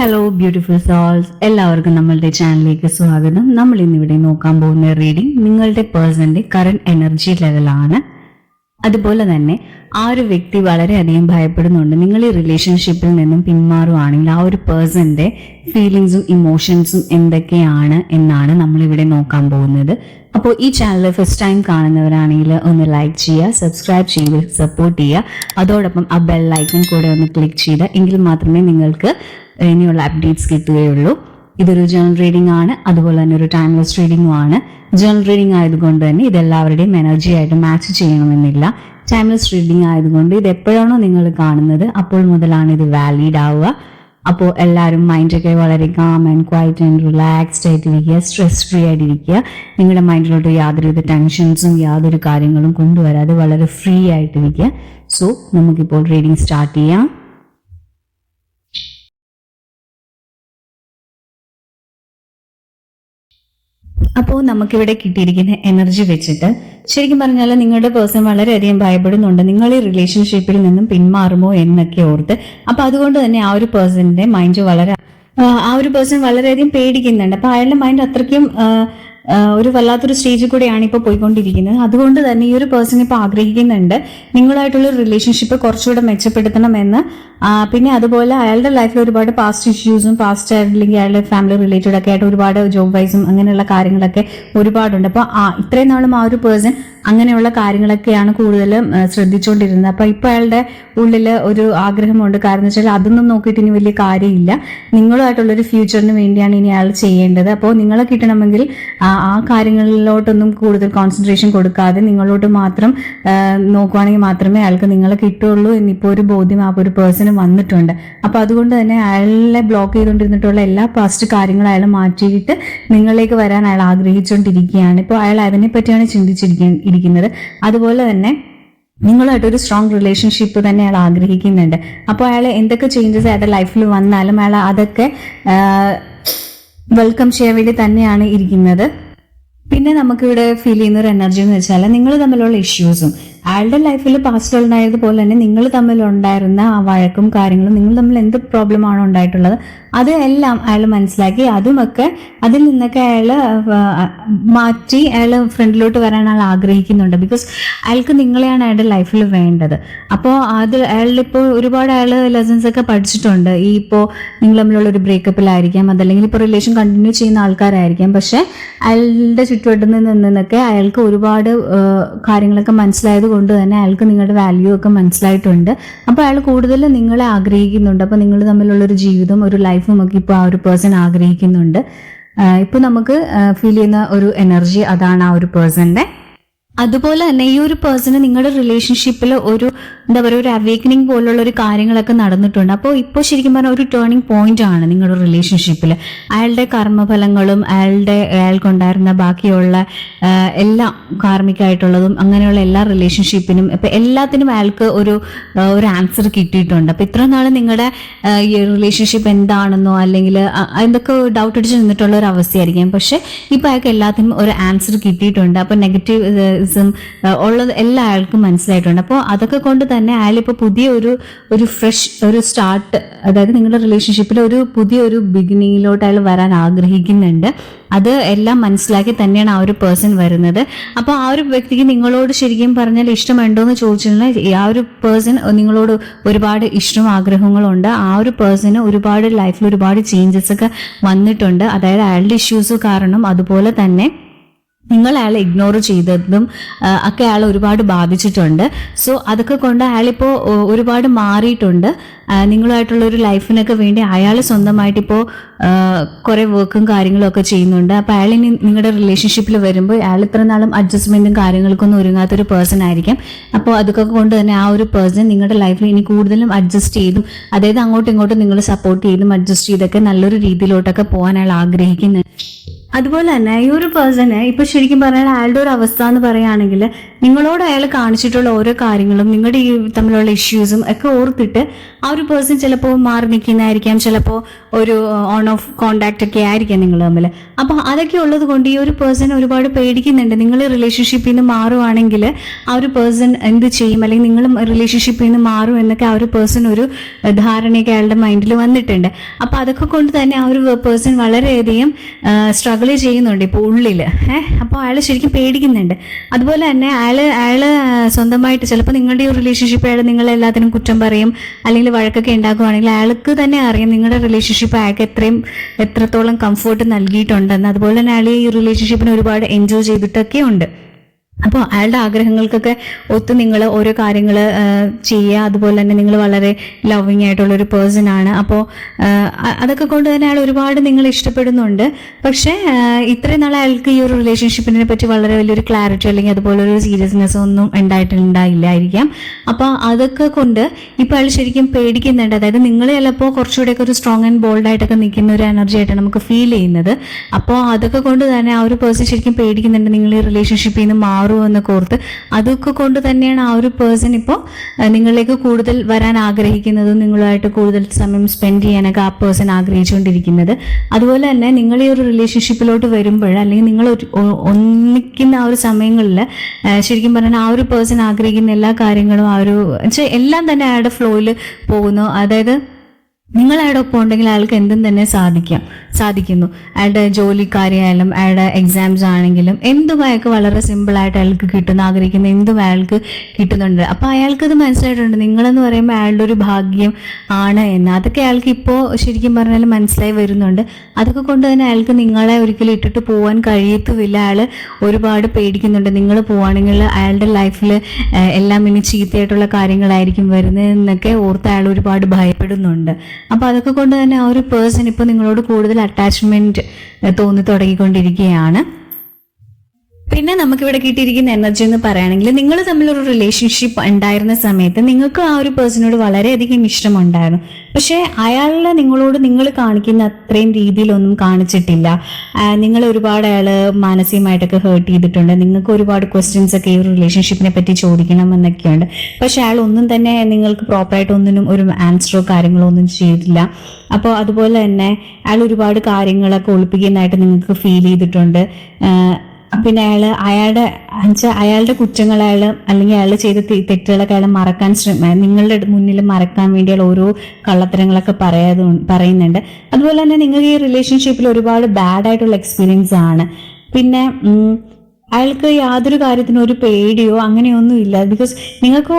Hello beautiful souls, എല്ലാവർക്കും നമ്മളുടെ ചാനലിലേക്ക് സ്വാഗതം. നമ്മൾ ഇന്നിവിടെ നോക്കാൻ പോകുന്ന റീഡിംഗ് നിങ്ങളുടെ പേഴ്സന്റെ കറന്റ് എനർജി ലെവലാണ്. അതുപോലെ തന്നെ ആ ഒരു വ്യക്തി വളരെയധികം ഭയപ്പെടുന്നുണ്ട്. നിങ്ങൾ ഈ റിലേഷൻഷിപ്പിൽ നിന്നും പിന്മാറുവാണെങ്കിൽ ആ ഒരു പേഴ്സന്റെ ഫീലിങ്സും ഇമോഷൻസും എന്തൊക്കെയാണ് എന്നാണ് നമ്മളിവിടെ നോക്കാൻ പോകുന്നത്. അപ്പോൾ ഈ ചാനൽ ഫസ്റ്റ് ടൈം കാണുന്നവരാണെങ്കിൽ ഒന്ന് ലൈക്ക് ചെയ്യുക, സബ്സ്ക്രൈബ് ചെയ്ത് സപ്പോർട്ട് ചെയ്യുക. അതോടൊപ്പം ആ ബെൽ ഐക്കൺ കൂടെ ഒന്ന് ക്ലിക്ക് ചെയ്യുക. എങ്കിൽ മാത്രമേ നിങ്ങൾക്ക് ഇനിയുള്ള അപ്ഡേറ്റ്സ് കിട്ടുകയുള്ളൂ. ഇതൊരു ജനറൽ റീഡിംഗ് ആണ്, അതുപോലെ തന്നെ ഒരു ടൈംലെസ് റീഡിംഗും ആണ്. ജനറൽ റീഡിംഗ് ആയതുകൊണ്ട് തന്നെ ഇതെല്ലാവരുടെയും എനർജി ആയിട്ട് മാച്ച് ചെയ്യണമെന്നില്ല. ടൈംലെസ് റീഡിംഗ് ആയതുകൊണ്ട് ഇത് എപ്പോഴാണോ നിങ്ങൾ കാണുന്നത് അപ്പോൾ മുതലാണ് ഇത് വാലിഡ് ആവുക. അപ്പോൾ എല്ലാവരും മൈൻഡൊക്കെ വളരെ calm and quite and relaxed ആയിട്ടിരിക്കുക, സ്ട്രെസ് ഫ്രീ ആയിട്ടിരിക്കുക. നിങ്ങളുടെ മൈൻഡിലോട്ട് യാതൊരുവിധ ടെൻഷൻസും യാതൊരു കാര്യങ്ങളും കൊണ്ടുവരാതെ വളരെ ഫ്രീ ആയിട്ടിരിക്കുക. സോ നമുക്കിപ്പോൾ റീഡിംഗ് സ്റ്റാർട്ട് ചെയ്യാം. അപ്പോൾ നമുക്കിവിടെ കിട്ടിയിരിക്കുന്ന എനർജി വെച്ചിട്ട് ശരിക്കും പറഞ്ഞാൽ നിങ്ങളുടെ പേഴ്സൺ വളരെയധികം ഭയപ്പെടുന്നുണ്ട് നിങ്ങൾ ഈ റിലേഷൻഷിപ്പിൽ നിന്നും പിന്മാറുമോ എന്നൊക്കെ ഓർത്ത്. അപ്പൊ അതുകൊണ്ട് തന്നെ ആ ഒരു പേഴ്സന്റെ മൈൻഡ് വളരെയധികം പേടിക്കുന്നുണ്ട്. അപ്പൊ അയാളുടെ മൈൻഡ് അത്രയ്ക്കും ഒരു വല്ലാത്തൊരു സ്റ്റേജിൽ കൂടെയാണ് ഇപ്പോൾ പോയിക്കൊണ്ടിരിക്കുന്നത്. അതുകൊണ്ട് തന്നെ ഈ ഒരു പേഴ്സൺ ഇപ്പോൾ ആഗ്രഹിക്കുന്നുണ്ട് നിങ്ങളായിട്ടുള്ള റിലേഷൻഷിപ്പ് കുറച്ചുകൂടെ മെച്ചപ്പെടുത്തണമെന്ന്. പിന്നെ അതുപോലെ അയാളുടെ ലൈഫിൽ ഒരുപാട് പാസ്റ്റ് ഇഷ്യൂസും പാസ്റ്റ് അല്ലെങ്കിൽ അയാളുടെ ഫാമിലി റിലേറ്റഡ് ഒക്കെ ആയിട്ട് ഒരുപാട് ജോബ് വൈസും അങ്ങനെയുള്ള കാര്യങ്ങളൊക്കെ ഒരുപാടുണ്ട്. അപ്പോൾ ഇത്രയും നാളും ആ ഒരു പേഴ്സൺ അങ്ങനെയുള്ള കാര്യങ്ങളൊക്കെയാണ് കൂടുതലും ശ്രദ്ധിച്ചുകൊണ്ടിരുന്നത്. അപ്പൊ ഇപ്പൊ അയാളുടെ ഉള്ളിൽ ഒരു ആഗ്രഹമുണ്ട്. കാരണം വെച്ചാൽ അതൊന്നും നോക്കിയിട്ട് ഇനി വലിയ കാര്യമില്ല, നിങ്ങളുമായിട്ടുള്ളൊരു ഫ്യൂച്ചറിന് വേണ്ടിയാണ് ഇനി അയാൾ ചെയ്യേണ്ടത്. അപ്പോൾ നിങ്ങളെ കിട്ടണമെങ്കിൽ ആ കാര്യങ്ങളിലോട്ടൊന്നും കൂടുതൽ കോൺസെൻട്രേഷൻ കൊടുക്കാതെ നിങ്ങളോട്ട് മാത്രം നോക്കുവാണെങ്കിൽ മാത്രമേ അയാൾക്ക് നിങ്ങളെ കിട്ടുള്ളൂ എന്നിപ്പോൾ ഒരു ബോധ്യം ആ ഒരു പേഴ്സണ് വന്നിട്ടുണ്ട്. അപ്പൊ അതുകൊണ്ട് തന്നെ അയാളെ ബ്ലോക്ക് ചെയ്തുകൊണ്ടിരുന്നിട്ടുള്ള എല്ലാ പാസ്റ്റ് കാര്യങ്ങളും അയാൾ മാറ്റിയിട്ട് നിങ്ങളിലേക്ക് വരാൻ അയാൾ ആഗ്രഹിച്ചുകൊണ്ടിരിക്കുകയാണ്. ഇപ്പോൾ അയാൾ അതിനെ പറ്റിയാണ് ചിന്തിച്ചിരിക്കുന്നത്. അതുപോലെ തന്നെ നിങ്ങളായിട്ടൊരു സ്ട്രോങ് റിലേഷൻഷിപ്പ് തന്നെ അയാൾ ആഗ്രഹിക്കുന്നുണ്ട്. അപ്പോൾ അയാൾ എന്തൊക്കെ ചേഞ്ചസ് അയാളുടെ ലൈഫിൽ വന്നാലും അയാൾ അതൊക്കെ വെൽക്കം ചെയ്യാൻ വേണ്ടി തന്നെയാണ് ഇരിക്കുന്നത്. പിന്നെ നമുക്കിവിടെ ഫീൽ ചെയ്യുന്ന ഒരു എനർജി എന്ന് വെച്ചാൽ നിങ്ങൾ തമ്മിലുള്ള ഇഷ്യൂസും അയാളുടെ ലൈഫിൽ പാസ്റ്റ് ഉണ്ടായതുപോലെ തന്നെ നിങ്ങൾ തമ്മിലുണ്ടായിരുന്ന ആ വഴക്കും കാര്യങ്ങളും നിങ്ങൾ തമ്മിൽ എന്ത് പ്രോബ്ലം ആണോ ഉണ്ടായിട്ടുള്ളത് അത് എല്ലാം അയാൾ മനസ്സിലാക്കി അതുമൊക്കെ അതിൽ നിന്നൊക്കെ അയാൾ മാറ്റി അയാൾ ഫ്രണ്ടിലോട്ട് വരാൻ അയാൾ ആഗ്രഹിക്കുന്നുണ്ട്. ബിക്കോസ് അയാൾക്ക് നിങ്ങളെയാണ് അയാളുടെ ലൈഫിൽ വേണ്ടത്. അപ്പോൾ അത് അയാളിപ്പോൾ ഒരുപാട് അയാൾ ലെസൺസ് ഒക്കെ പഠിച്ചിട്ടുണ്ട്. ഈ ഇപ്പോൾ നിങ്ങൾ തമ്മിലുള്ള ഒരു ബ്രേക്കപ്പിലായിരിക്കാം, അതല്ലെങ്കിൽ ഇപ്പോൾ റിലേഷൻ കണ്ടിന്യൂ ചെയ്യുന്ന ആൾക്കാരായിരിക്കാം. പക്ഷെ അയാളുടെ ചുറ്റുവട്ടത്തിൽ നിന്നൊക്കെ അയാൾക്ക് ഒരുപാട് കാര്യങ്ങളൊക്കെ മനസ്സിലായത് കൊണ്ട് തന്നെ അയാൾക്ക് നിങ്ങളുടെ വാല്യൂ ഒക്കെ മനസ്സിലായിട്ടുണ്ട്. അപ്പോൾ അയാൾ കൂടുതൽ നിങ്ങളെ ആഗ്രഹിക്കുന്നുണ്ട്. അപ്പോൾ നിങ്ങൾ തമ്മിലുള്ളൊരു ജീവിതം ഒരു ലൈഫും ഒക്കെ ഇപ്പോൾ ആ ഒരു പേഴ്സൺ ആഗ്രഹിക്കുന്നുണ്ട്. ഇപ്പൊ നമുക്ക് ഫീൽ ചെയ്യുന്ന ഒരു എനർജി അതാണ് ആ ഒരു പേഴ്സന്റെ. അതുപോലെ തന്നെ ഈ ഒരു പേഴ്സണ് നിങ്ങളുടെ റിലേഷൻഷിപ്പിൽ ഒരു എന്താ പറയുക ഒരു അവേക്കനിങ് പോലുള്ള ഒരു കാര്യങ്ങളൊക്കെ നടന്നിട്ടുണ്ട്. അപ്പോൾ ഇപ്പോൾ ശരിക്കും പറഞ്ഞാൽ ഒരു ടേണിംഗ് പോയിന്റ് ആണ് നിങ്ങളുടെ റിലേഷൻഷിപ്പിൽ. അയാളുടെ കർമ്മഫലങ്ങളും അയാൾക്കുണ്ടായിരുന്ന ബാക്കിയുള്ള എല്ലാ കാർമികമായിട്ടുള്ളതും അങ്ങനെയുള്ള എല്ലാ റിലേഷൻഷിപ്പിനും ഇപ്പൊ എല്ലാത്തിനും അയാൾക്ക് ഒരു ആൻസർ കിട്ടിയിട്ടുണ്ട്. അപ്പൊ ഇത്ര നാൾ നിങ്ങളുടെ ഈ റിലേഷൻഷിപ്പ് എന്താണെന്നോ അല്ലെങ്കിൽ എന്തൊക്കെ ഡൗട്ട് അടിച്ച് നിന്നിട്ടുള്ള ഒരു അവസ്ഥയായിരിക്കാം. പക്ഷെ ഇപ്പൊ അയാൾക്ക് എല്ലാത്തിനും ഒരു ആൻസർ കിട്ടിയിട്ടുണ്ട്. അപ്പൊ നെഗറ്റീവ് ഉള്ളത് എല്ലാ അയാൾക്കും മനസ്സിലായിട്ടുണ്ട്. അപ്പോൾ അതൊക്കെ കൊണ്ട് തന്നെ അയാളിപ്പോൾ പുതിയ ഒരു ഫ്രഷ് ഒരു സ്റ്റാർട്ട്, അതായത് നിങ്ങളുടെ റിലേഷൻഷിപ്പിൽ ഒരു പുതിയ ഒരു ബിഗിനിങ്ങിലോട്ട് അയാൾ വരാൻ ആഗ്രഹിക്കുന്നുണ്ട്. അത് എല്ലാം മനസ്സിലാക്കി തന്നെയാണ് ആ ഒരു പേഴ്സൺ വരുന്നത്. അപ്പോൾ ആ ഒരു വ്യക്തിക്ക് നിങ്ങളോട് ശരിക്കും പറഞ്ഞാൽ ഇഷ്ടമുണ്ടോ എന്ന് ചോദിച്ചിട്ടുണ്ടെങ്കിൽ ആ ഒരു പേഴ്സൺ നിങ്ങളോട് ഒരുപാട് ഇഷ്ടവും ആഗ്രഹങ്ങളും ഉണ്ട്. ആ ഒരു പേഴ്സണ് ഒരുപാട് ലൈഫിൽ ഒരുപാട് ചേഞ്ചസ് ഒക്കെ വന്നിട്ടുണ്ട്. അതായത് അയാളുടെ ഇഷ്യൂസ് കാരണം അതുപോലെ തന്നെ നിങ്ങൾ അയാളെ ഇഗ്നോർ ചെയ്തതും ഒക്കെ അയാൾ ഒരുപാട് ബാധിച്ചിട്ടുണ്ട്. സോ അതൊക്കെ കൊണ്ട് അയാളിപ്പോൾ ഒരുപാട് മാറിയിട്ടുണ്ട്. നിങ്ങളുമായിട്ടുള്ള ഒരു ലൈഫിനൊക്കെ വേണ്ടി അയാൾ സ്വന്തമായിട്ടിപ്പോൾ കുറെ വർക്കും കാര്യങ്ങളും ഒക്കെ ചെയ്യുന്നുണ്ട്. അപ്പോൾ അയാൾ ഇനി നിങ്ങളുടെ റിലേഷൻഷിപ്പിൽ വരുമ്പോൾ അയാൾ ഇത്ര നാളും അഡ്ജസ്റ്റ്മെന്റും കാര്യങ്ങൾക്കൊന്നും ഒരുങ്ങാത്തൊരു പേഴ്സൺ ആയിരിക്കും. അപ്പോൾ അതൊക്കെ കൊണ്ട് തന്നെ ആ ഒരു പേഴ്സൺ നിങ്ങളുടെ ലൈഫിൽ ഇനി കൂടുതലും അഡ്ജസ്റ്റ് ചെയ്തും, അതായത് അങ്ങോട്ടും ഇങ്ങോട്ടും നിങ്ങൾ സപ്പോർട്ട് ചെയ്തും അഡ്ജസ്റ്റ് ചെയ്തൊക്കെ നല്ലൊരു രീതിയിലോട്ടൊക്കെ പോകാൻ അയാൾ ആഗ്രഹിക്കുന്നുണ്ട്. അതുപോലെ തന്നെ ഈ ഒരു പേഴ്സണ് ഇപ്പൊ ശരിക്കും പറഞ്ഞാൽ അയാളുടെ ഒരു അവസ്ഥ എന്ന് പറയുകയാണെങ്കിൽ നിങ്ങളോട് അയാൾ കാണിച്ചിട്ടുള്ള ഓരോ കാര്യങ്ങളും നിങ്ങളുടെ ഈ തമ്മിലുള്ള ഇഷ്യൂസും ഒക്കെ ഓർത്തിട്ട് ആ ഒരു പേഴ്സൺ ചിലപ്പോൾ മാറി നിൽക്കുന്നതായിരിക്കാം, ചിലപ്പോൾ ഒരു ഓൺ ഓഫ് കോണ്ടാക്ട് ഒക്കെ ആയിരിക്കാം നിങ്ങൾ തമ്മിൽ. അപ്പൊ അതൊക്കെ ഉള്ളത് കൊണ്ട് ഈ ഒരു പേഴ്സൺ ഒരുപാട് പേടിക്കുന്നുണ്ട്. നിങ്ങൾ റിലേഷൻഷിപ്പിൽ നിന്ന് മാറുവാണെങ്കിൽ ആ ഒരു പേഴ്സൺ എന്ത് ചെയ്യും, അല്ലെങ്കിൽ നിങ്ങൾ റിലേഷൻഷിപ്പിൽ നിന്ന് മാറും എന്നൊക്കെ ആ ഒരു പേഴ്സൺ ഒരു ധാരണയൊക്കെ അയാളുടെ മൈൻഡിൽ വന്നിട്ടുണ്ട്. അപ്പൊ അതൊക്കെ കൊണ്ട് തന്നെ ആ ഒരു പേഴ്സൺ വളരെയധികം സ്ട്രഗിൾ ചെയ്യുന്നുണ്ട് ഇപ്പോൾ ഉള്ളില്. അപ്പോൾ അയാൾ ശരിക്കും പേടിക്കുന്നുണ്ട്. അതുപോലെ തന്നെ അയാള് സ്വന്തമായിട്ട് ചിലപ്പോൾ നിങ്ങളുടെ ഒരു റിലേഷൻഷിപ്പ് അയാൾ നിങ്ങളെല്ലാത്തിനും കുറ്റം പറയും, അല്ലെങ്കിൽ വഴക്കൊക്കെ ഉണ്ടാക്കുകയാണെങ്കിൽ അയാൾക്ക് തന്നെ അറിയാം നിങ്ങളുടെ റിലേഷൻഷിപ്പ് അയാൾക്ക് എത്രത്തോളം കംഫർട്ട് നൽകിയിട്ടുണ്ടെന്ന്. അതുപോലെ തന്നെ അയാൾ ഈ റിലേഷൻഷിപ്പിനെ ഒരുപാട് എൻജോയ് ചെയ്തിട്ടൊക്കെ ഉണ്ട്. അപ്പോൾ അയാളുടെ ആഗ്രഹങ്ങൾക്കൊക്കെ ഒത്ത് നിങ്ങൾ ഓരോ കാര്യങ്ങൾ ചെയ്യുക. അതുപോലെ തന്നെ നിങ്ങൾ വളരെ ലവിങ് ആയിട്ടുള്ള ഒരു പേഴ്സൺ ആണ്. അപ്പോൾ അതൊക്കെ കൊണ്ട് തന്നെ അയാൾ ഒരുപാട് നിങ്ങൾ ഇഷ്ടപ്പെടുന്നുണ്ട്. പക്ഷേ ഇത്രയും നാൾ അയാൾക്ക് ഈ ഒരു റിലേഷൻഷിപ്പിനെ പറ്റി വളരെ വലിയൊരു ക്ലാരിറ്റി അല്ലെങ്കിൽ അതുപോലെ ഒരു സീരിയസ്നെസ് ഒന്നും ഉണ്ടായിട്ടില്ലായിരിക്കാം. അപ്പോൾ അതൊക്കെ കൊണ്ട് ഇപ്പോൾ അയാൾ ശരിക്കും പേടിക്കുന്നുണ്ട്. അതായത് നിങ്ങൾ ചിലപ്പോൾ കുറച്ചുകൂടെയൊക്കെ ഒരു സ്ട്രോങ് ആൻഡ് ബോൾഡ് ആയിട്ടൊക്കെ നിൽക്കുന്ന ഒരു എനർജി ആയിട്ട് നമുക്ക് ഫീൽ ചെയ്യുന്നത്. അപ്പോൾ അതൊക്കെ കൊണ്ട് തന്നെ ആ ഒരു പേഴ്സൺ ശരിക്കും പേടിക്കുന്നുണ്ട് നിങ്ങൾ ഈ റിലേഷൻഷിപ്പിൽ നിന്ന് മാറുമോ എന്നൊക്കെ ഓർത്ത്. അതൊക്കെ കൊണ്ട് തന്നെയാണ് ആ ഒരു പേഴ്സൺ ഇപ്പോൾ നിങ്ങളിലേക്ക് കൂടുതൽ വരാൻ ആഗ്രഹിക്കുന്നതും നിങ്ങളുമായിട്ട് കൂടുതൽ സമയം സ്പെൻഡ് ചെയ്യാനൊക്കെ ആ പേഴ്സൺ ആഗ്രഹിച്ചുകൊണ്ടിരിക്കുന്നത്. അതുപോലെ തന്നെ നിങ്ങൾ ഈ ഒരു റിലേഷൻഷിപ്പിലോട്ട് വരുമ്പോൾ അല്ലെങ്കിൽ നിങ്ങൾ ഒന്നിക്കുന്ന ആ ഒരു സമയങ്ങളിൽ ശരിക്കും പറഞ്ഞാൽ ആ ഒരു പേഴ്സൺ ആഗ്രഹിക്കുന്ന എല്ലാ കാര്യങ്ങളും ആ ഒരു എല്ലാം തന്നെ അയാളുടെ ഫ്ലോയിൽ പോകുന്നു. അതായത് നിങ്ങൾ അയാളുടെ ഒപ്പം ഉണ്ടെങ്കിൽ അയാൾക്ക് എന്തും തന്നെ സാധിക്കുന്നു. അയാളുടെ ജോലിക്കാരിയായാലും അയാളുടെ എക്സാംസ് ആണെങ്കിലും എന്തും അയാൾക്ക് വളരെ സിമ്പിളായിട്ട് അയാൾക്ക് കിട്ടുന്ന ആഗ്രഹിക്കുന്ന എന്തും അയാൾക്ക് കിട്ടുന്നുണ്ട്. അപ്പോൾ അയാൾക്കത് മനസ്സിലായിട്ടുണ്ട് നിങ്ങളെന്ന് പറയുമ്പോൾ അയാളുടെ ഒരു ഭാഗ്യം ആണ് എന്ന്. അതൊക്കെ അയാൾക്ക് ഇപ്പോൾ ശരിക്കും പറഞ്ഞാൽ മനസ്സിലായി വരുന്നുണ്ട്. അതൊക്കെ കൊണ്ട് തന്നെ അയാൾക്ക് നിങ്ങളെ ഒരിക്കലും ഇട്ടിട്ട് പോകാൻ കഴിയത്തുമില്ല. അയാൾ ഒരുപാട് പേടിക്കുന്നുണ്ട്. നിങ്ങൾ പോവുകയാണെങ്കിൽ അയാളുടെ ലൈഫിൽ എല്ലാം ഇനി ചീത്തയായിട്ടുള്ള കാര്യങ്ങളായിരിക്കും വരുന്നതെന്നൊക്കെ ഓർത്ത് അയാൾ ഒരുപാട് ഭയപ്പെടുന്നുണ്ട്. അപ്പോൾ അതൊക്കെ കൊണ്ട് തന്നെ ആ ഒരു പേഴ്സൺ ഇപ്പോൾ നിങ്ങളോട് കൂടുതൽ അറ്റാച്ച്മെന്റ് തോന്നി തുടങ്ങിക്കൊണ്ടിരിക്കുകയാണ്. പിന്നെ നമുക്കിവിടെ കിട്ടിയിരിക്കുന്ന എനർജി എന്ന് പറയുകയാണെങ്കിൽ നിങ്ങൾ തമ്മിലൊരു റിലേഷൻഷിപ്പ് ഉണ്ടായിരുന്ന സമയത്ത് നിങ്ങൾക്ക് ആ ഒരു പേഴ്സണോട് വളരെയധികം ഇഷ്ടമുണ്ടായിരുന്നു. പക്ഷേ അയാളെ നിങ്ങളോട് നിങ്ങൾ കാണിക്കുന്ന അത്രയും രീതിയിലൊന്നും കാണിച്ചിട്ടില്ല. നിങ്ങൾ ഒരുപാട് അയാൾ മാനസികമായിട്ടൊക്കെ ഹേർട്ട് ചെയ്തിട്ടുണ്ട്. നിങ്ങൾക്ക് ഒരുപാട് ക്വസ്റ്റ്യൻസ് ഒക്കെ ഈ ഒരു റിലേഷൻഷിപ്പിനെ പറ്റി ചോദിക്കണം എന്നൊക്കെയുണ്ട്. പക്ഷെ അയാൾ ഒന്നും തന്നെ നിങ്ങൾക്ക് പ്രോപ്പറായിട്ട് ഒന്നിനും ഒരു ആൻസറോ കാര്യങ്ങളോ ഒന്നും ചെയ്തില്ല. അപ്പോൾ അതുപോലെ തന്നെ അയാൾ ഒരുപാട് കാര്യങ്ങളൊക്കെ ഒളിപ്പിക്കുന്നതായിട്ട് നിങ്ങൾക്ക് ഫീൽ ചെയ്തിട്ടുണ്ട്. പിന്നെ അയാളുടെ കുറ്റങ്ങൾ അല്ലെങ്കിൽ അയാൾ ചെയ്ത തെറ്റുകളൊക്കെ അയാൾ മറക്കാൻ നിങ്ങളുടെ മുന്നിൽ മറക്കാൻ വേണ്ടി അയാൾ ഓരോ കള്ളത്തരങ്ങളൊക്കെ പറയുന്നുണ്ട്. അതുപോലെ തന്നെ നിങ്ങൾക്ക് ഈ റിലേഷൻഷിപ്പിൽ ഒരുപാട് ബാഡ് ആയിട്ടുള്ള എക്സ്പീരിയൻസ് ആണ്. പിന്നെ അയാൾക്ക് യാതൊരു കാര്യത്തിനും ഒരു പേടിയോ അങ്ങനെയൊന്നും ഇല്ല. ബിക്കോസ് നിങ്ങൾക്ക്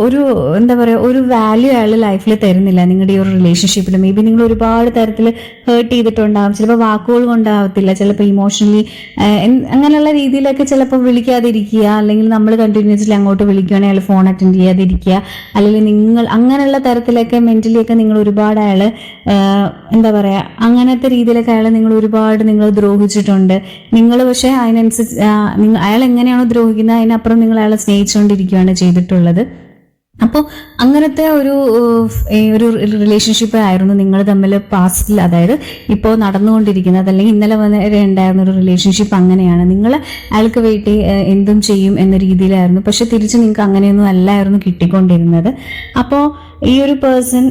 ഒരു എന്താ പറയുക ഒരു വാല്യൂ അയാൾ ലൈഫിൽ തരുന്നില്ല നിങ്ങളുടെ ഈ ഒരു റിലേഷൻഷിപ്പിൽ. മേ ബി നിങ്ങൾ ഒരുപാട് തരത്തിൽ ഹേർട്ട് ചെയ്തിട്ടുണ്ടാകും. ചിലപ്പോൾ വാക്കുകൾ കൊണ്ടാവത്തില്ല, ചിലപ്പോൾ ഇമോഷണലി അങ്ങനെയുള്ള രീതിയിലൊക്കെ ചിലപ്പോൾ വിളിക്കാതിരിക്കുക, അല്ലെങ്കിൽ നമ്മൾ കണ്ടിന്യൂസ്ലി അങ്ങോട്ട് വിളിക്കുകയാണെങ്കിൽ അയാൾ ഫോൺ അറ്റൻഡ് ചെയ്യാതിരിക്കുക, അല്ലെങ്കിൽ നിങ്ങൾ അങ്ങനെയുള്ള തരത്തിലൊക്കെ മെന്റലിയൊക്കെ നിങ്ങൾ ഒരുപാട് അയാൾ എന്താ പറയുക അങ്ങനത്തെ രീതിയിലൊക്കെ നിങ്ങൾ ഒരുപാട് ദ്രോഹിച്ചിട്ടുണ്ട്. നിങ്ങൾ പക്ഷേ അതിനനുസരിച്ച് അയാൾ എങ്ങനെയാണോ ദ്രോഹിക്കുന്നത് അതിനപ്പുറം നിങ്ങൾ അയാളെ സ്നേഹിച്ചുകൊണ്ടിരിക്കുകയാണ് ചെയ്തിട്ടുള്ളത്. അപ്പോൾ അങ്ങനത്തെ ഒരു റിലേഷൻഷിപ്പ് ആയിരുന്നു നിങ്ങൾ തമ്മിൽ പാസ്റ്റിൽ, അതായത് ഇപ്പോൾ നടന്നുകൊണ്ടിരിക്കുന്നത് അല്ലെങ്കിൽ ഇന്നലെ വരെ ഉണ്ടായിരുന്ന ഒരു റിലേഷൻഷിപ്പ് അങ്ങനെയാണ്. നിങ്ങൾ അയാൾക്ക് വേണ്ടി എന്തും ചെയ്യും എന്ന രീതിയിലായിരുന്നു. പക്ഷെ തിരിച്ച് നിങ്ങൾക്ക് അങ്ങനെയൊന്നും അല്ലായിരുന്നു കിട്ടിക്കൊണ്ടിരുന്നത്. അപ്പോൾ ഈ ഒരു പേഴ്സൺ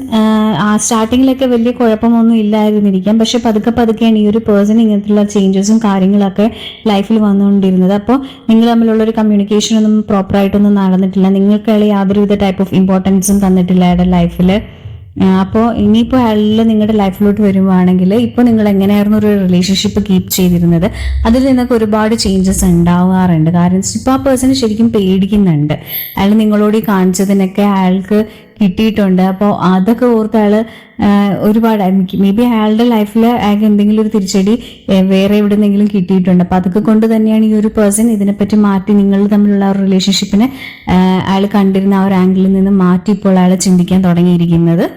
സ്റ്റാർട്ടിങ്ങിലൊക്കെ വലിയ കുഴപ്പമൊന്നും ഇല്ലായിരുന്നിരിക്കാം. പക്ഷെ പതുക്കെയാണ് ഈ ഒരു പേഴ്സൺ ഇങ്ങനത്തുള്ള ചേഞ്ചസും കാര്യങ്ങളൊക്കെ ലൈഫിൽ വന്നുകൊണ്ടിരുന്നത്. അപ്പോൾ നിങ്ങൾ തമ്മിലുള്ള ഒരു കമ്മ്യൂണിക്കേഷൻ ഒന്നും പ്രോപ്പറായിട്ടൊന്നും നടന്നിട്ടില്ല. നിങ്ങൾക്ക് യാതൊരുവിധ ടൈപ്പ് ഓഫ് ഇമ്പോർട്ടൻസും തന്നിട്ടില്ല അയാളുടെ ലൈഫിൽ. അപ്പോൾ ഇനിയിപ്പോൾ അയാൾ നിങ്ങളുടെ ലൈഫിലോട്ട് വരുവാണെങ്കിൽ ഇപ്പോൾ നിങ്ങൾ എങ്ങനെയായിരുന്നു ഒരു റിലേഷൻഷിപ്പ് കീപ്പ് ചെയ്തിരുന്നത് അതിൽ നിന്നൊക്കെ ഒരുപാട് ചേഞ്ചസ് ഉണ്ടാവാറുണ്ട്. കാരണം ഇപ്പോൾ ആ പേഴ്സൺ ശരിക്കും പേടിക്കുന്നുണ്ട്. അയാൾ നിങ്ങളോട് ഈ കാണിച്ചതിനൊക്കെ അയാൾക്ക് കിട്ടിയിട്ടുണ്ട്. അപ്പോൾ അതൊക്കെ ഓർത്ത് അയാൾ ഒരുപാട് മേ ബി അയാളുടെ ലൈഫിൽ അയാൾക്ക് എന്തെങ്കിലും ഒരു തിരിച്ചടി വേറെ എവിടെന്നെങ്കിലും കിട്ടിയിട്ടുണ്ട്. അപ്പോൾ അതൊക്കെ കൊണ്ട് തന്നെയാണ് ഈ ഒരു പേഴ്സൺ ഇതിനെപ്പറ്റി മാറ്റി നിങ്ങൾ തമ്മിലുള്ള ഒരു റിലേഷൻഷിപ്പിനെ അയാൾ കണ്ടിരുന്ന ആ ഒരു ആംഗിളിൽ നിന്ന് മാറ്റി ഇപ്പോൾ അയാൾ ചിന്തിക്കാൻ തുടങ്ങിയിരിക്കുന്നത്.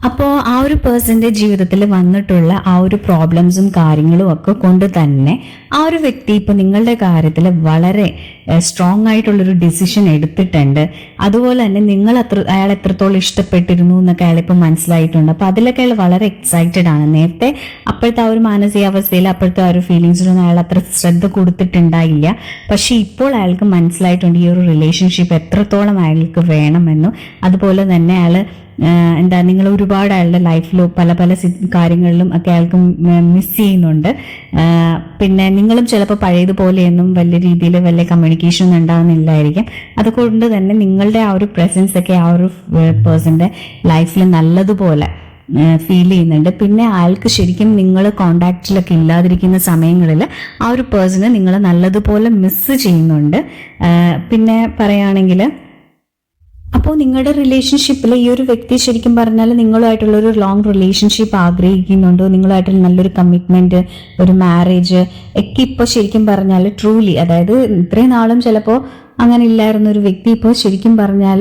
അപ്പോൾ ആ ഒരു പേഴ്സന്റെ ജീവിതത്തിൽ വന്നിട്ടുള്ള ആ ഒരു പ്രോബ്ലംസും കാര്യങ്ങളും ഒക്കെ കൊണ്ട് തന്നെ ആ ഒരു വ്യക്തി ഇപ്പൊ നിങ്ങളുടെ കാര്യത്തിൽ വളരെ സ്ട്രോങ് ആയിട്ടുള്ളൊരു ഡിസിഷൻ എടുത്തിട്ടുണ്ട്. അതുപോലെ തന്നെ അയാൾ എത്രത്തോളം ഇഷ്ടപ്പെട്ടിരുന്നു എന്നൊക്കെ അയാളിപ്പോൾ മനസ്സിലായിട്ടുണ്ട്. അപ്പൊ അതിലൊക്കെ അയാൾ വളരെ എക്സൈറ്റഡ് ആണ്. നേരത്തെ അപ്പോഴത്തെ ആ ഒരു മാനസികാവസ്ഥയിൽ അപ്പോഴത്തെ ആ ഒരു ഫീലിങ്സിലൊന്നും അയാൾ അത്ര ശ്രദ്ധ കൊടുത്തിട്ടുണ്ടായില്ല. പക്ഷെ ഇപ്പോൾ അയാൾക്ക് മനസ്സിലായിട്ടുണ്ട് ഈ ഒരു റിലേഷൻഷിപ്പ് എത്രത്തോളം അയാൾക്ക് വേണമെന്നും. അതുപോലെ തന്നെ അയാൾ നിങ്ങൾ ഒരുപാട് അയാളുടെ ലൈഫിൽ പല പല കാര്യങ്ങളിലും ഒക്കെ അയാൾക്ക് മിസ് ചെയ്യുന്നുണ്ട്. പിന്നെ നിങ്ങളും ചിലപ്പോൾ പഴയതുപോലെയൊന്നും വലിയ രീതിയിൽ വലിയ കമ്മ്യൂണിക്കേഷൻ ഒന്നും ഉണ്ടാകുന്നില്ലായിരിക്കും. അതുകൊണ്ട് തന്നെ നിങ്ങളുടെ ആ ഒരു പ്രസൻസ് ഒക്കെ ആ ഒരു പേഴ്സന്റെ ലൈഫിൽ നല്ലതുപോലെ ഫീൽ ചെയ്യുന്നുണ്ട്. പിന്നെ അയാൾക്ക് ശരിക്കും നിങ്ങൾ കോണ്ടാക്റ്റിലൊക്കെ ഇല്ലാതിരിക്കുന്ന സമയങ്ങളിൽ ആ ഒരു പേഴ്സണ് നിങ്ങൾ നല്ലതുപോലെ മിസ് ചെയ്യുന്നുണ്ട്. പിന്നെ പറയുകയാണെങ്കിൽ അപ്പോൾ നിങ്ങളുടെ റിലേഷൻഷിപ്പിൽ ഈ ഒരു വ്യക്തി ശരിക്കും പറഞ്ഞാൽ നിങ്ങളുമായിട്ടുള്ള ഒരു ലോങ് റിലേഷൻഷിപ്പ് ആഗ്രഹിക്കുന്നുണ്ടോ, നിങ്ങളുമായിട്ടുള്ള നല്ലൊരു കമ്മിറ്റ്മെന്റ്, ഒരു മാരേജ് ഒക്കെ ഇപ്പോൾ ശരിക്കും പറഞ്ഞാൽ ട്രൂലി, അതായത് ഇത്രയും നാളും ചിലപ്പോൾ അങ്ങനെ ഇല്ലായിരുന്ന ഒരു വ്യക്തി ഇപ്പോൾ ശരിക്കും പറഞ്ഞാൽ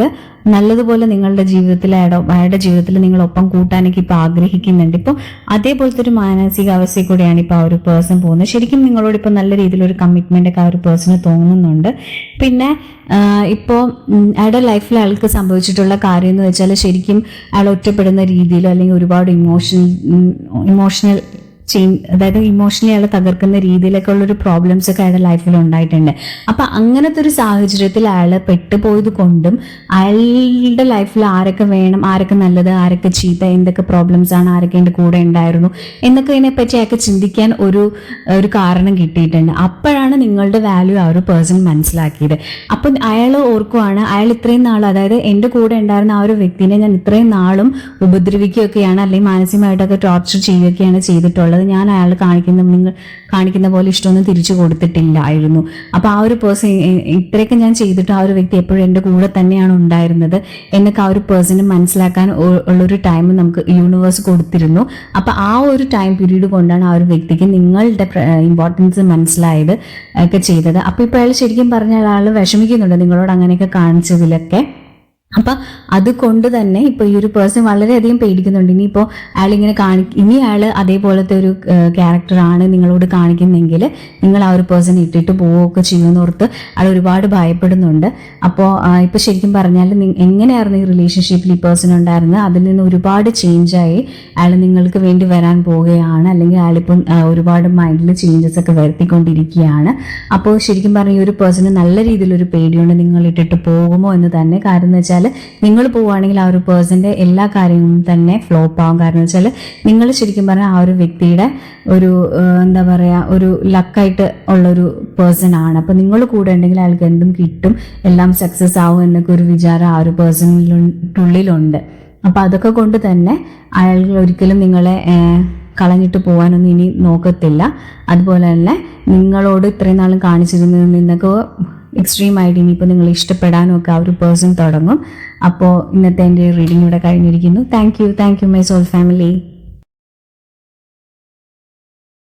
നല്ലതുപോലെ നിങ്ങളുടെ ജീവിതത്തിൽ അയാളുടെ ജീവിതത്തിൽ നിങ്ങളൊപ്പം കൂട്ടാനൊക്കെ ഇപ്പൊ ആഗ്രഹിക്കുന്നുണ്ട്. ഇപ്പോൾ അതേപോലത്തെ ഒരു മാനസികാവസ്ഥയിൽ കൂടെയാണ് ഇപ്പൊ ആ ഒരു പേഴ്സൺ പോകുന്നത്. ശരിക്കും നിങ്ങളോട് ഇപ്പൊ നല്ല രീതിയിലൊരു കമ്മിറ്റ്മെന്റ് ഒക്കെ ആ ഒരു പേഴ്സണ് തോന്നുന്നുണ്ട്. പിന്നെ ഇപ്പോൾ അയാളുടെ ലൈഫിൽ അയാൾക്ക് സംഭവിച്ചിട്ടുള്ള കാര്യം എന്ന് വെച്ചാൽ ശരിക്കും അയാൾ ഒറ്റപ്പെടുന്ന രീതിയിലോ അല്ലെങ്കിൽ ഒരുപാട് ഇമോഷണൽ അതായത് ഇമോഷണലി അയാളെ തകർക്കുന്ന രീതിയിലൊക്കെ ഉള്ളൊരു പ്രോബ്ലംസ് ഒക്കെ അയാളുടെ ലൈഫിൽ ഉണ്ടായിട്ടുണ്ട്. അപ്പൊ അങ്ങനത്തെ ഒരു സാഹചര്യത്തിൽ അയാൾ പെട്ടുപോയത് കൊണ്ടും അയാളുടെ ലൈഫിൽ ആരൊക്കെ വേണം, ആരൊക്കെ നല്ലത്, ആരൊക്കെ ചീത്ത, എന്തൊക്കെ പ്രോബ്ലംസ് ആണ്, ആരൊക്കെ എൻ്റെ കൂടെ ഉണ്ടായിരുന്നു എന്നൊക്കെ ഇതിനെപ്പറ്റി അയാൾക്ക് ചിന്തിക്കാൻ ഒരു കാരണം കിട്ടിയിട്ടുണ്ട്. അപ്പോഴാണ് നിങ്ങളുടെ വാല്യൂ ആ ഒരു പേഴ്സൺ മനസ്സിലാക്കിയത്. അപ്പൊ അയാൾ ഓർക്കുവാണ്, അയാൾ ഇത്രയും നാൾ, അതായത് എൻ്റെ കൂടെ ഉണ്ടായിരുന്ന ആ ഒരു വ്യക്തിനെ ഞാൻ ഇത്രയും നാളും ഉപദ്രവിക്കുകയൊക്കെയാണ് അല്ലെങ്കിൽ മാനസികമായിട്ടൊക്കെ ടോർച്ചർ ചെയ്യുകയൊക്കെയാണ് ചെയ്തിട്ടുള്ളത്. ഞാൻ അയാൾ കാണിക്കുന്ന പോലെ ഇഷ്ടമൊന്നും തിരിച്ചു കൊടുത്തിട്ടില്ലായിരുന്നു. അപ്പൊ ആ ഒരു പേഴ്സൺ ഇത്രയൊക്കെ ഞാൻ ചെയ്തിട്ട് ആ ഒരു വ്യക്തി എപ്പോഴും എൻ്റെ കൂടെ തന്നെയാണ് ഉണ്ടായിരുന്നത് എന്നൊക്കെ ആ ഒരു പേഴ്സണ് മനസ്സിലാക്കാൻ ഉള്ളൊരു ടൈം നമുക്ക് യൂണിവേഴ്സ് കൊടുത്തിരുന്നു. അപ്പൊ ആ ഒരു ടൈം പീരീഡ് കൊണ്ടാണ് ആ ഒരു വ്യക്തിക്ക് നിങ്ങളുടെ ഇമ്പോർട്ടൻസ് മനസ്സിലായത് ഒക്കെ ചെയ്തത്. അപ്പൊ ഇപ്പൊ അയാൾ ശരിക്കും പറഞ്ഞാൽ ആൾ വിഷമിക്കുന്നുണ്ട് നിങ്ങളോട് അങ്ങനെയൊക്കെ കാണിച്ചതിലൊക്കെ. അപ്പൊ അതുകൊണ്ട് തന്നെ ഇപ്പൊ ഈ ഒരു പേഴ്സൺ വളരെയധികം പേടിക്കുന്നുണ്ട്. ഇനിയിപ്പോ അയാളിങ്ങനെ ഇനി അയാള് അതേപോലത്തെ ഒരു ക്യാരക്ടറാണ് നിങ്ങളോട് കാണിക്കുന്നെങ്കിൽ നിങ്ങൾ ആ ഒരു പേഴ്സൺ ഇട്ടിട്ട് പോവുകയൊക്കെ ചെയ്യുമെന്നോർത്ത് അയാൾ ഒരുപാട് ഭയപ്പെടുന്നുണ്ട്. അപ്പോൾ ഇപ്പൊ ശരിക്കും പറഞ്ഞാൽ എങ്ങനെയായിരുന്നു ഈ റിലേഷൻഷിപ്പിൽ ഈ പേഴ്സൺ ഉണ്ടായിരുന്നത്, അതിൽ നിന്ന് ഒരുപാട് ചേഞ്ചായി അയാൾ നിങ്ങൾക്ക് വേണ്ടി വരാൻ പോവുകയാണ്. അല്ലെങ്കിൽ അയാളിപ്പം ഒരുപാട് മൈൻഡിൽ ചേഞ്ചസ് ഒക്കെ വരുത്തിക്കൊണ്ടിരിക്കുകയാണ്. അപ്പോൾ ശരിക്കും പറഞ്ഞ ഈ ഒരു പേഴ്സണ് നല്ല രീതിയിലൊരു പേടിയുണ്ട് നിങ്ങൾ ഇട്ടിട്ട് പോകുമോ എന്ന് തന്നെ. കാരണം എന്ന് വെച്ചാൽ നിങ്ങൾ പോവുകയാണെങ്കിൽ ആ ഒരു പേഴ്സന്റെ എല്ലാ കാര്യങ്ങളും തന്നെ ഫ്ലോപ്പ് ആവും. കാരണം വെച്ചാൽ നിങ്ങൾ ശരിക്കും പറഞ്ഞാൽ ആ ഒരു വ്യക്തിയുടെ ഒരു എന്താ പറയാ ഒരു ലക്കായിട്ട് ഉള്ളൊരു പേഴ്സൺ ആണ്. അപ്പൊ നിങ്ങൾ കൂടെ ഉണ്ടെങ്കിൽ അയാൾക്ക് എന്തും കിട്ടും, എല്ലാം സക്സസ് ആവും എന്നൊക്കെ ഒരു വിചാരം ആ ഒരു പേഴ്സണിനുള്ളിലുണ്ട്. അപ്പൊ അതൊക്കെ കൊണ്ട് തന്നെ അയാൾ ഒരിക്കലും നിങ്ങളെ കളഞ്ഞിട്ട് പോകാനൊന്നും ഇനി നോക്കത്തില്ല. അതുപോലെ തന്നെ നിങ്ങളോട് ഇത്രയും നാളും കാണിച്ചിരുന്നതിൽ നിന്നൊക്കെ എക്സ്ട്രീമായിട്ട് ഇനിയിപ്പോൾ നിങ്ങൾ ഇഷ്ടപ്പെടാനും ഒക്കെ ആ ഒരു പേഴ്സൺ തുടങ്ങും. അപ്പോൾ ഇന്നത്തെ എൻ്റെ റീഡിംഗ് ഇവിടെ കഴിഞ്ഞിരിക്കുന്നു. Thank you my soul family.